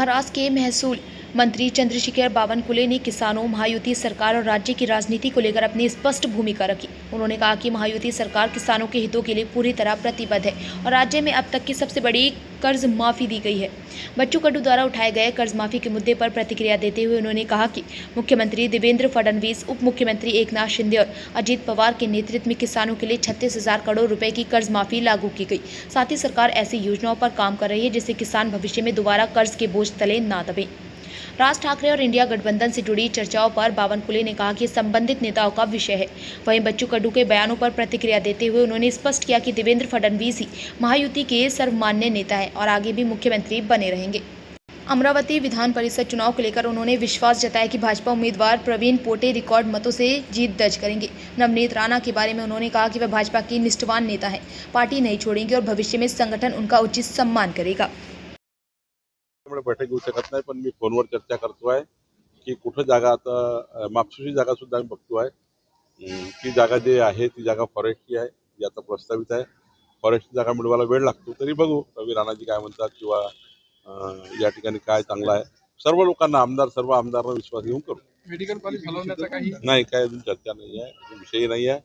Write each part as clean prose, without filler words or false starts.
महाराष्ट्र के महसूल मंत्री चंद्रशेखर बावनकुले ने किसानों, महायुति सरकार और राज्य की राजनीति को लेकर अपनी स्पष्ट भूमिका रखी। उन्होंने कहा कि महायुति सरकार किसानों के हितों के लिए पूरी तरह प्रतिबद्ध है और राज्य में अब तक की सबसे बड़ी कर्ज माफी दी गई है। बच्चू कडू द्वारा उठाए गए कर्ज माफी के मुद्दे पर प्रतिक्रिया देते हुए उन्होंने कहा कि मुख्यमंत्री देवेंद्र फडणवीस, उप मुख्यमंत्री एकनाथ शिंदे और अजित पवार के नेतृत्व में किसानों के लिए 36,000 करोड़ रुपए की कर्ज माफी लागू की गई। साथ ही सरकार ऐसी योजनाओं पर काम कर रही है जिससे किसान भविष्य में दोबारा कर्ज के बोझ तले ना दबे। राज ठाकरे और इंडिया गठबंधन से जुड़ी चर्चाओं पर बावनकुले ने कहा कि संबंधित नेताओं का विषय है। वहीं बच्चू कडू के बयानों पर प्रतिक्रिया देते हुए उन्होंने स्पष्ट किया कि देवेंद्र फडणवीस ही महायुति के सर्वमान्य नेता हैं और आगे भी मुख्यमंत्री बने रहेंगे। अमरावती विधान परिषद चुनाव को लेकर उन्होंने विश्वास जताया कि भाजपा उम्मीदवार प्रवीण पोटे रिकॉर्ड मतों से जीत दर्ज करेंगे। नवनीत राणा के बारे में उन्होंने कहा कि वह भाजपा की निष्ठावान नेता हैं, पार्टी नहीं छोड़ेंगे और भविष्य में संगठन उनका उचित सम्मान करेगा। बैठक घेऊ शकत नाही, पण मी फोनवर चर्चा करतोय की कुठं जागा आता मागची जागा सुद्धा मी बघतोय। ती जागा जी आहे ती जागा फॉरेस्टची आहे, जी आता प्रस्तावित आहे। फॉरेस्टची जागा मिळवायला वेळ लागतो, तरी बघू रवी राणाजी काय म्हणतात किंवा या ठिकाणी काय चांगलं आहे। सर्व लोकांना सर्व आमदारांना विश्वास घेऊन करू। मेडिकल कॉलेज हलवण्याचा काही नाही, काय अजून चर्चा नाही आहे, विषय नाही आहे।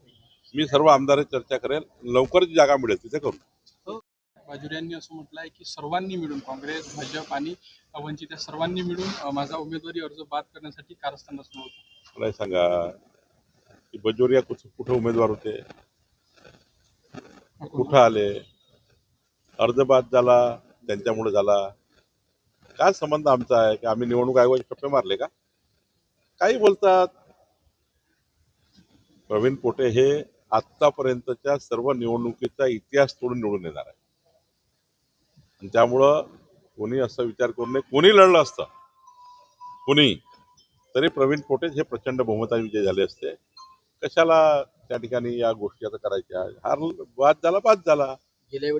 मी सर्व आमदारांची चर्चा करेल, लवकर जी जागा मिळेल तिथे करू। बाजुरी यांनी असं म्हटलं आहे की सर्वांनी मिळून काँग्रेस, भाजप आणि वंचित या सर्वांनी मिळून माझा उमेदवारी अर्ज बाद करण्यासाठी कारस्थान रचलं होतं। मला सांगा की बजोरिया कुठे उमेदवार होते, कुठं आले, अर्ज बाद झाला त्यांच्यामुळे झाला। काय संबंध आमचा आहे की आम्ही निवडणूक आयोगाचे टप्पे मारले का? काही बोलतात। प्रवीण पोटे हे आतापर्यंतच्या सर्व निवडणुकीचा इतिहास तोडून निवडून येणार आहे आणि त्यामुळं कोणी असा विचार करू नये, कोणी लढलं असतं कोणी तरी प्रवीण पोटे हे प्रचंड बहुमताने विजय झाले असते। कशाला त्या ठिकाणी या गोष्टी आता करायच्या? हार बाद झाला। गेल्या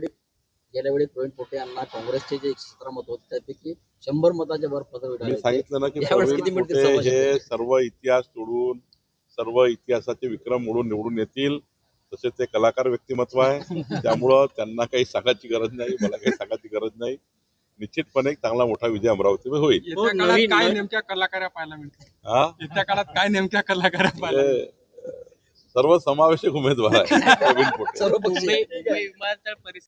वेळी प्रवीण पोटे यांना काँग्रेसचे जे 117 मत होते त्यापैकी 100 मताच्या वर पत्र मी मिळाले। सांगितलं ना की प्रवीण पोटे हे सर्व इतिहास तोडून सर्व इतिहासाचे विक्रम मोडून निवडून येतील। तसे ते कलाकार व्यक्तिमत्व आहे, त्यामुळं त्यांना काही सांगायची गरज नाही, मला काही सांगायची गरज नाही। निश्चितपणे एक चांगला मोठा विजय अमरावतीमध्ये होईल। येत्या काळात काय नेमक्या कलाकार्या पाहायला मिळतील? येत्या काळात काय नेमक्या कलाकार्या पाहायला मिळतील? सर्व समावेशक उमेदवार आहे प्रवीण पोटे। सर्व पक्षीय